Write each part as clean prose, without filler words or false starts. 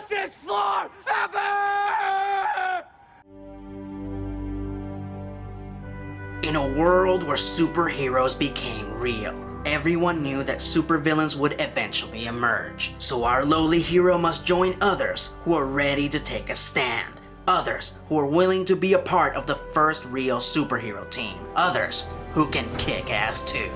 grossest floor ever! In a world where superheroes became real, everyone knew that supervillains would eventually emerge. So our lowly hero must join others who are ready to take a stand. Others who are willing to be a part of the first real superhero team. Others who can kick ass too.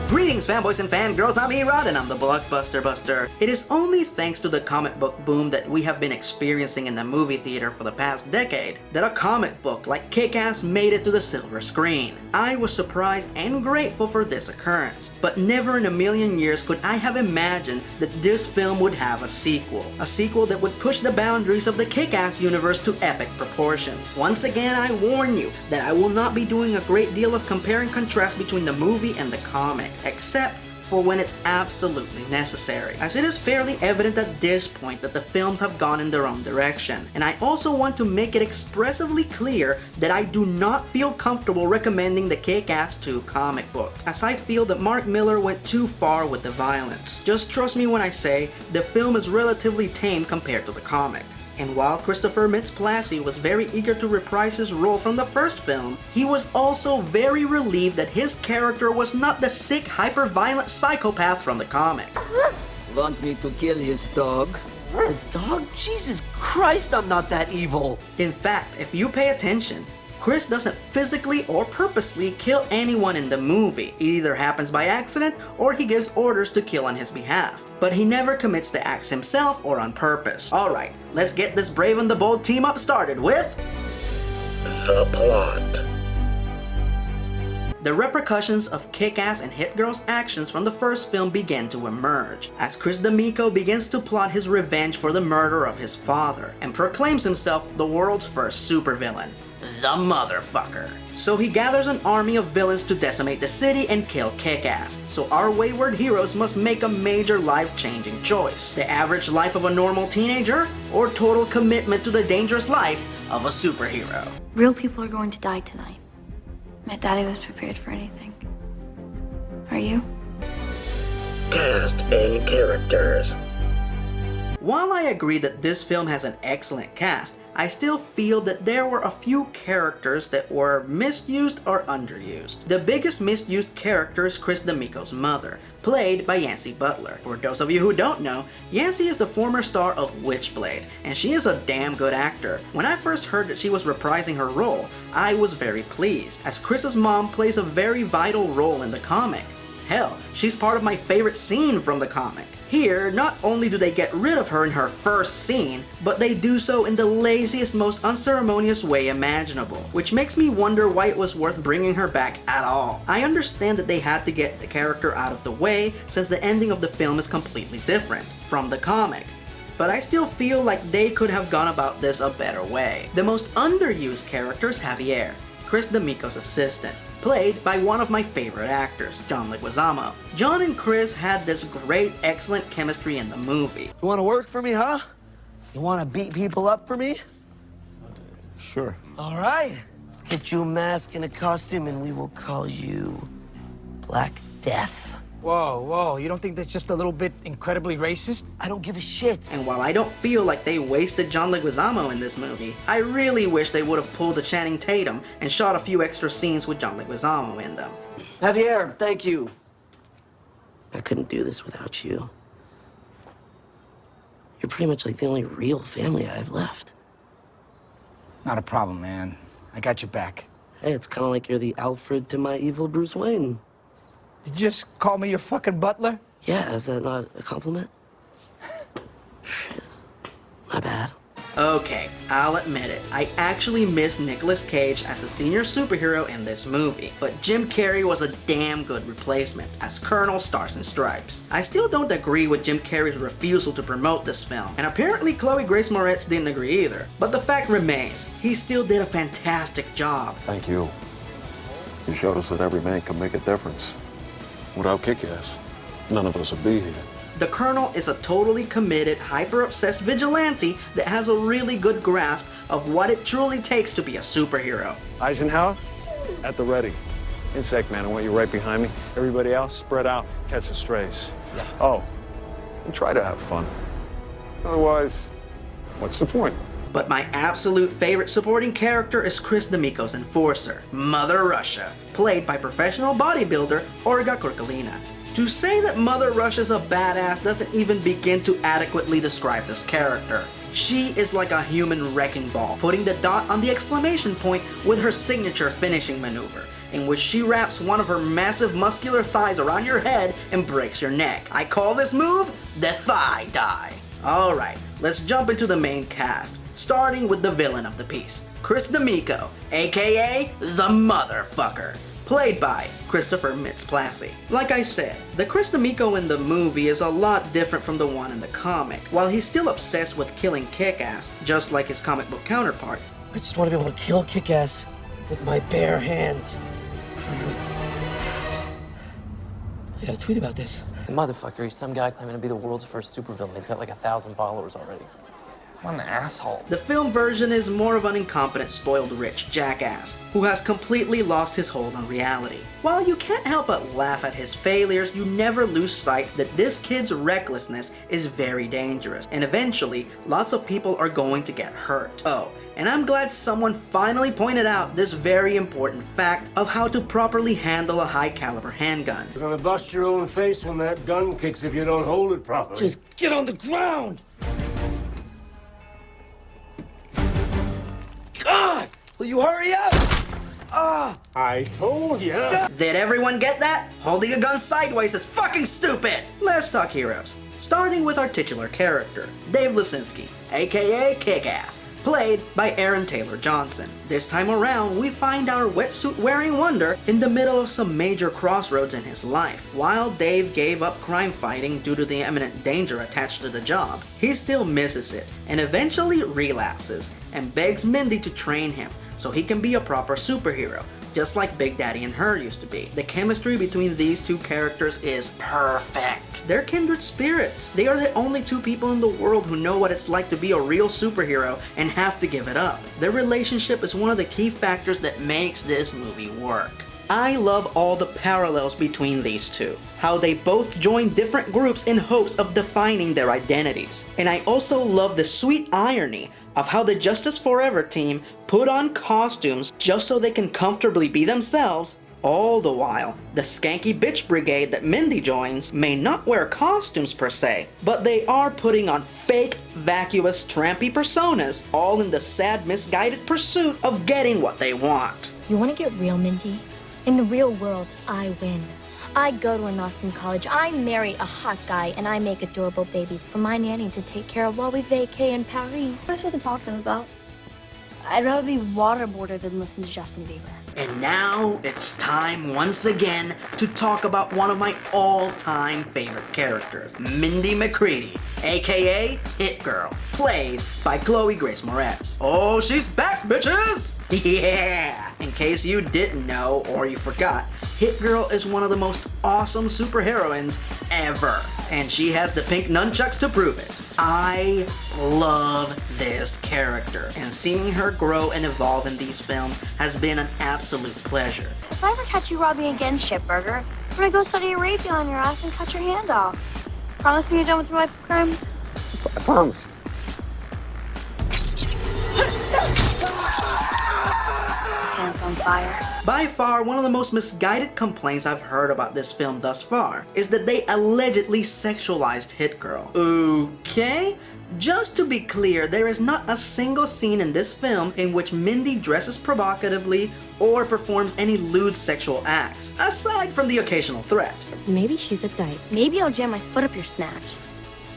Greetings fanboys and fangirls, I'm Erod and I'm the Blockbuster Buster. It is only thanks to the comic book boom that we have been experiencing in the movie theater for the past decade that a comic book like Kick-Ass made it to the silver screen. I was surprised and grateful for this occurrence, but never in a million years could I have imagined that this film would have a sequel. A sequel that would push the boundaries of the Kick-Ass universe to epic proportions. Once again, I warn you that I will not be doing a great deal of compare and contrast between the movie and the comic, except for when it's absolutely necessary, as it is fairly evident at this point that the films have gone in their own direction. And I also want to make it expressively clear that I do not feel comfortable recommending the Kick-Ass 2 comic book, as I feel that Mark Millar went too far with the violence. Just trust me when I say the film is relatively tame compared to the comic. And while Christopher Mintz-Plasse was very eager to reprise his role from the first film, he was also very relieved that his character was not the sick, hyper-violent psychopath from the comic. Want me to kill his dog? The dog? Jesus Christ, I'm not that evil! In fact, if you pay attention, Chris doesn't physically or purposely kill anyone in the movie. It either happens by accident or he gives orders to kill on his behalf. But he never commits the acts himself or on purpose. Alright, let's get this Brave and the Bold team up started with the plot. The repercussions of Kick-Ass and Hit Girl's actions from the first film begin to emerge, as Chris D'Amico begins to plot his revenge for the murder of his father, and proclaims himself the world's first supervillain. The motherfucker. So he gathers an army of villains to decimate the city and kill Kick-Ass. So our wayward heroes must make a major life-changing choice. The average life of a normal teenager, or total commitment to the dangerous life of a superhero. Real people are going to die tonight. My daddy was prepared for anything. Are you? Cast and characters. While I agree that this film has an excellent cast, I still feel that there were a few characters that were misused or underused. The biggest misused character is Chris D'Amico's mother, played by Yancy Butler. For those of you who don't know, Yancy is the former star of Witchblade, and she is a damn good actor. When I first heard that she was reprising her role, I was very pleased, as Chris's mom plays a very vital role in the comic. Hell, she's part of my favorite scene from the comic. Here, not only do they get rid of her in her first scene, but they do so in the laziest, most unceremonious way imaginable, which makes me wonder why it was worth bringing her back at all. I understand that they had to get the character out of the way since the ending of the film is completely different from the comic, but I still feel like they could have gone about this a better way. The most underused character is Javier, Chris D'Amico's assistant, played by one of my favorite actors, John Leguizamo. John and Chris had this great, excellent chemistry in the movie. You wanna work for me, huh? You wanna beat people up for me? Sure. Alright. Let's get you a mask and a costume and we will call you Black Death. Whoa, whoa, you don't think that's just a little bit incredibly racist? I don't give a shit. And while I don't feel like they wasted John Leguizamo in this movie, I really wish they would have pulled a Channing Tatum and shot a few extra scenes with John Leguizamo in them. Javier, thank you. I couldn't do this without you. You're pretty much like the only real family I have left. Not a problem, man. I got your back. Hey, it's kind of like you're the Alfred to my evil Bruce Wayne. Did you just call me your fucking butler? Yeah, is that not a compliment? Shit. My bad. Okay, I'll admit it, I actually miss Nicolas Cage as a senior superhero in this movie, but Jim Carrey was a damn good replacement as Colonel Stars and Stripes. I still don't agree with Jim Carrey's refusal to promote this film, and apparently Chloe Grace Moretz didn't agree either. But the fact remains, he still did a fantastic job. Thank you. You showed us that every man can make a difference. Without Kick-Ass, none of us would be here. The Colonel is a totally committed, hyper-obsessed vigilante that has a really good grasp of what it truly takes to be a superhero. Eisenhower, at the ready. Insect Man, I want you right behind me. Everybody else, spread out, catch the strays. Yeah. Oh, and try to have fun. Otherwise, what's the point? But my absolute favorite supporting character is Chris D'Amico's enforcer, Mother Russia, played by professional bodybuilder Olga Kurkalina. To say that Mother Russia's a badass doesn't even begin to adequately describe this character. She is like a human wrecking ball, putting the dot on the exclamation point with her signature finishing maneuver, in which she wraps one of her massive muscular thighs around your head and breaks your neck. I call this move the thigh die. Alright, let's jump into the main cast, starting with the villain of the piece, Chris D'Amico, aka the Motherfucker, played by Christopher Mintz-Plasse. Like I said, the Chris D'Amico in the movie is a lot different from the one in the comic. While he's still obsessed with killing Kick-Ass, just like his comic book counterpart, I just want to be able to kill Kick-Ass with my bare hands. I gotta tweet about this. The Motherfucker, he's some guy claiming to be the world's first supervillain. He's got like 1,000 followers already. What an asshole. the film version is more of an incompetent, spoiled rich jackass who has completely lost his hold on reality. While you can't help but laugh at his failures, you never lose sight that this kid's recklessness is very dangerous, and eventually, lots of people are going to get hurt. Oh, and I'm glad someone finally pointed out this very important fact of how to properly handle a high-caliber handgun. You're gonna bust your own face when that gun kicks if you don't hold it properly. Just get on the ground! God! Will you hurry up? Ah! I told ya. Did everyone get that? Holding a gun sideways is fucking stupid! Let's talk heroes. Starting with our titular character, Dave Lisinski, aka Kick-Ass, played by Aaron Taylor Johnson. This time around, we find our wetsuit-wearing wonder in the middle of some major crossroads in his life. While Dave gave up crime fighting due to the imminent danger attached to the job, he still misses it and eventually relapses and begs Mindy to train him so he can be a proper superhero, just like Big Daddy and her used to be. The chemistry between these two characters is perfect. They're kindred spirits. They are the only two people in the world who know what it's like to be a real superhero and have to give it up. Their relationship is one of the key factors that makes this movie work. I love all the parallels between these two, how they both join different groups in hopes of defining their identities. And I also love the sweet irony of how the Justice Forever team put on costumes just so they can comfortably be themselves, all the while the skanky bitch brigade that Mindy joins may not wear costumes per se, but they are putting on fake, vacuous, trampy personas, all in the sad, misguided pursuit of getting what they want. You want to get real, Mindy? In the real world, I win. I go to an awesome college, I marry a hot guy, and I make adorable babies for my nanny to take care of while we vacay in Paris. What am I supposed to talk to them about? I'd rather be waterboarded than listen to Justin Bieber. And now it's time once again to talk about one of my all-time favorite characters, Mindy McCready, aka Hit Girl, played by Chloe Grace Moretz. Oh, she's back, bitches! Yeah! In case you didn't know or you forgot, Hit Girl is one of the most awesome superheroines ever, and she has the pink nunchucks to prove it. I love this character, and seeing her grow and evolve in these films has been an absolute pleasure. If I ever catch you robbing again, shitburger, I'm gonna go Saudi Arabia on your ass and cut your hand off. Promise me you're done with your life of crime? I promise. Pants on fire. By far, one of the most misguided complaints I've heard about this film thus far is that they allegedly sexualized Hit Girl. Okay? Just to be clear, there is not a single scene in this film in which Mindy dresses provocatively or performs any lewd sexual acts, aside from the occasional threat. Maybe she's a dyke. Maybe I'll jam my foot up your snatch.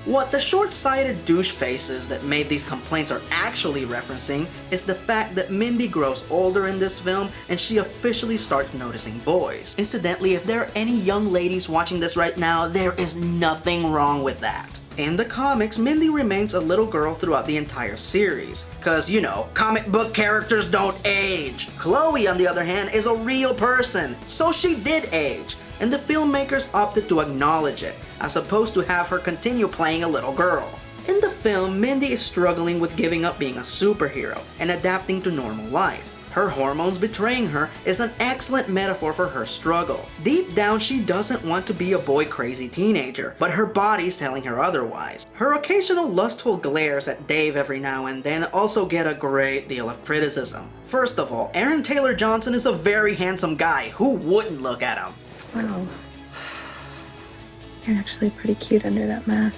What the short-sighted douche faces that made these complaints are actually referencing is the fact that Mindy grows older in this film and she officially starts noticing boys. Incidentally, if there are any young ladies watching this right now, there is nothing wrong with that. In the comics, Mindy remains a little girl throughout the entire series, cause you know, comic book characters don't age. Chloe, on the other hand, is a real person, so she did age, and the filmmakers opted to acknowledge it, as opposed to have her continue playing a little girl. In the film, Mindy is struggling with giving up being a superhero and adapting to normal life, Her hormones betraying her is an excellent metaphor for her struggle. Deep down, she doesn't want to be a boy-crazy teenager, but her body's telling her otherwise. Her occasional lustful glares at Dave every now and then also get a great deal of criticism. First of all, Aaron Taylor Johnson is a very handsome guy. Who wouldn't look at him? Wow. You're actually pretty cute under that mask.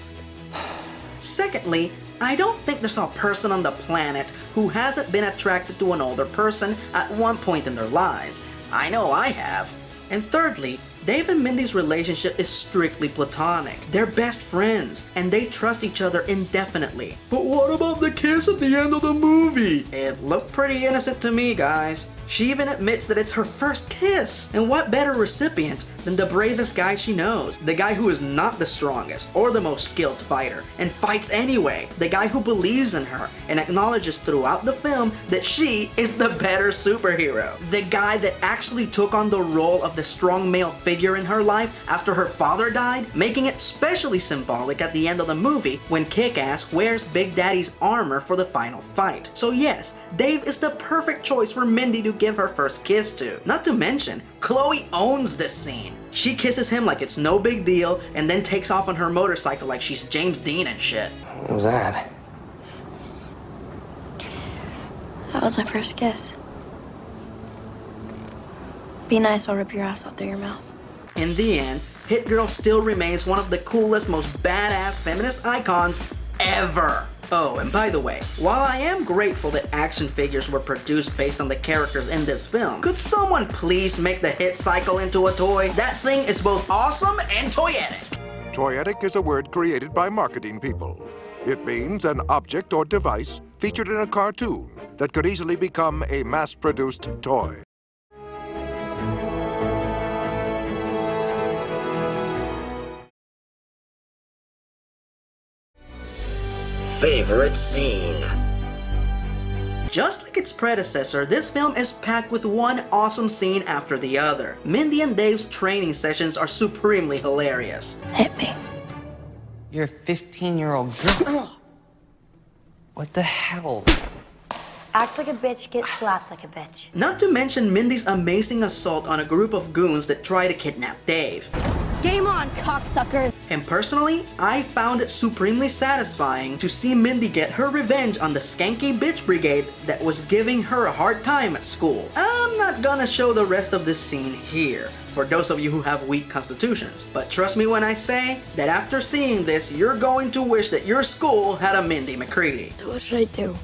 Secondly, I don't think there's a person on the planet who hasn't been attracted to an older person at one point in their lives. I know I have. And thirdly, Dave and Mindy's relationship is strictly platonic. They're best friends, and they trust each other indefinitely. But what about the kiss at the end of the movie? It looked pretty innocent to me, guys. She even admits that it's her first kiss. And what better recipient than the bravest guy she knows? The guy who is not the strongest or the most skilled fighter and fights anyway. The guy who believes in her and acknowledges throughout the film that she is the better superhero. The guy that actually took on the role of the strong male figure in her life after her father died, making it especially symbolic at the end of the movie when Kick-Ass wears Big Daddy's armor for the final fight. So yes, Dave is the perfect choice for Mindy to give her first kiss to. Not to mention, Chloe owns this scene. She kisses him like it's no big deal and then takes off on her motorcycle like she's James Dean and shit. What was that? That was my first kiss. Be nice, I'll rip your ass out through your mouth. In the end, Hit Girl still remains one of the coolest, most badass feminist icons ever. Oh, and by the way, while I am grateful that action figures were produced based on the characters in this film, could someone please make the Hit Cycle into a toy? That thing is both awesome and toyetic. Toyetic is a word created by marketing people. It means an object or device featured in a cartoon that could easily become a mass-produced toy. Favorite scene. Just like its predecessor, this film is packed with one awesome scene after the other. Mindy and Dave's training sessions are supremely hilarious. Hit me. You're a 15-year-old girl. What the hell? Act like a bitch, get slapped like a bitch. Not to mention Mindy's amazing assault on a group of goons that try to kidnap Dave. Game on, cocksuckers! And personally, I found it supremely satisfying to see Mindy get her revenge on the skanky bitch brigade that was giving her a hard time at school. I'm not gonna show the rest of this scene here, for those of you who have weak constitutions. But trust me when I say that after seeing this, you're going to wish that your school had a Mindy McCready. So what should I do?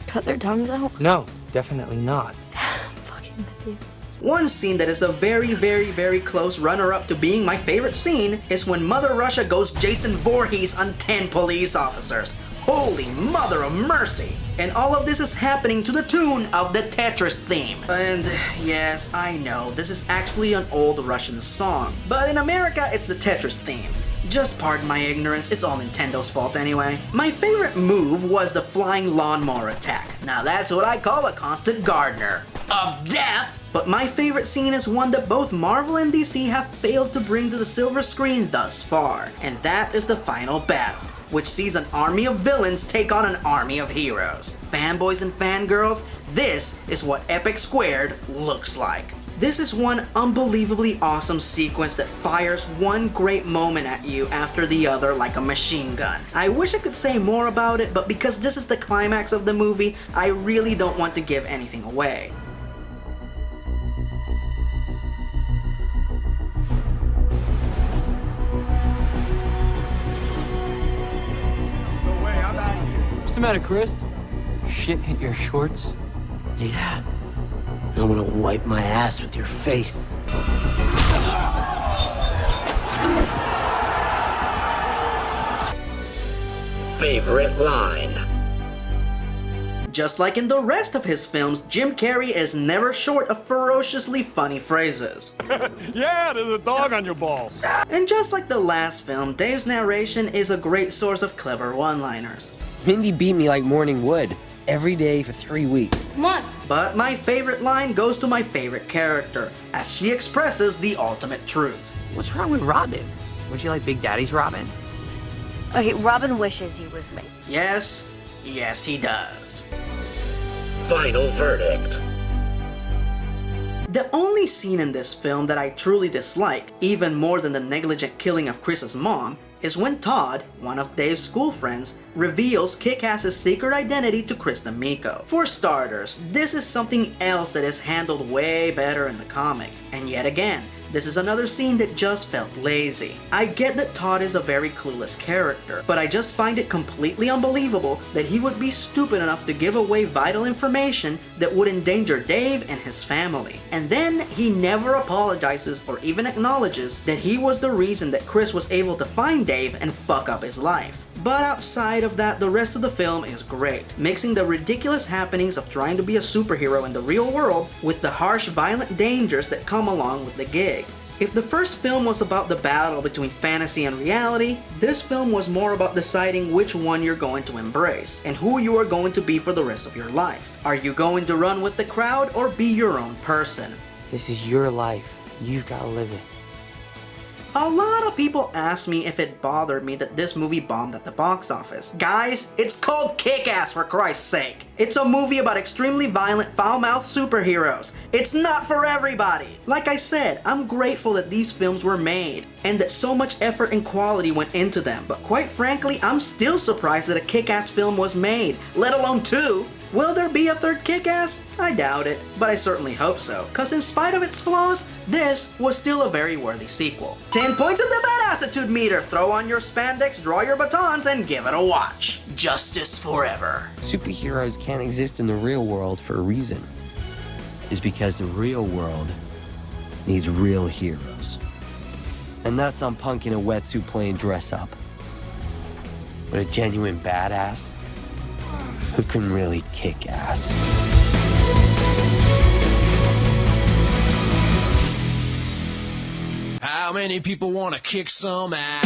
Cut their tongues out? No, definitely not. I'm fucking with you. One scene that is a very close runner-up to being my favorite scene is when Mother Russia goes Jason Voorhees on 10 police officers. Holy mother of mercy! And all of this is happening to the tune of the Tetris theme. And yes, I know, this is actually an old Russian song, but in America it's the Tetris theme. Just pardon my ignorance, it's all Nintendo's fault anyway. My favorite move was the flying lawnmower attack. Now that's what I call a constant gardener of death! But my favorite scene is one that both Marvel and DC have failed to bring to the silver screen thus far, and that is the final battle, which sees an army of villains take on an army of heroes. Fanboys and fangirls, this is what Epic Squared looks like. This is one unbelievably awesome sequence that fires one great moment at you after the other like a machine gun. I wish I could say more about it, but because this is the climax of the movie, I really don't want to give anything away. What's the matter, Chris? Shit hit your shorts? Yeah. I'm gonna wipe my ass with your face. Favorite line. Just like in the rest of his films, Jim Carrey is never short of ferociously funny phrases. Yeah, there's a dog on your balls. And just like the last film, Dave's narration is a great source of clever one-liners. Mindy beat me like morning wood every day for 3 weeks. Come on. But my favorite line goes to my favorite character, as she expresses the ultimate truth. What's wrong with Robin? Would you like Big Daddy's Robin? Okay, Robin wishes he was me. Yes, yes he does. Final verdict. The only scene in this film that I truly dislike, even more than the negligent killing of Chris's mom, is when Todd, one of Dave's school friends, reveals Kick-Ass's secret identity to Chris D'Amico. For starters, this is something else that is handled way better in the comic, and yet again, this is another scene that just felt lazy. I get that Todd is a very clueless character, but I just find it completely unbelievable that he would be stupid enough to give away vital information that would endanger Dave and his family. And then he never apologizes or even acknowledges that he was the reason that Chris was able to find Dave and fuck up his life. But outside of that, the rest of the film is great, mixing the ridiculous happenings of trying to be a superhero in the real world with the harsh, violent dangers that come along with the gig. If the first film was about the battle between fantasy and reality, this film was more about deciding which one you're going to embrace and who you are going to be for the rest of your life. Are you going to run with the crowd or be your own person? This is your life. You've got to live it. A lot of people ask me if it bothered me that this movie bombed at the box office. Guys, it's called Kick-Ass, for Christ's sake. It's a movie about extremely violent, foul-mouthed superheroes. It's not for everybody. Like I said, I'm grateful that these films were made and that so much effort and quality went into them, but quite frankly, I'm still surprised that a Kick-Ass film was made, let alone two. Will there be a third Kick-Ass? I doubt it, but I certainly hope so, cause in spite of its flaws, this was still a very worthy sequel. 10 points of the badassitude meter, throw on your spandex, draw your batons, and give it a watch. Justice forever. Superheroes can't exist in the real world for a reason. It's because the real world needs real heroes. And not some punk in a wetsuit playing dress up, but a genuine badass who can really kick ass. How many people want to kick some ass?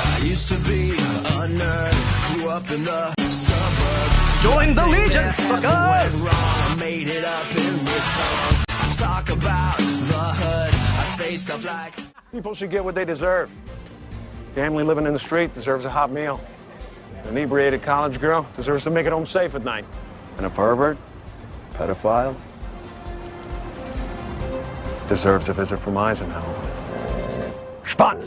I used to be a nerd, grew up in the suburbs. Join the Legion, suckers! I made it up in this song. I talk about the hood. I say stuff like People should get what they deserve. Family living in the street deserves a hot meal. An inebriated college girl deserves to make it home safe at night. And a pervert, pedophile, Deserves a visit from Eisenhower. Spatz!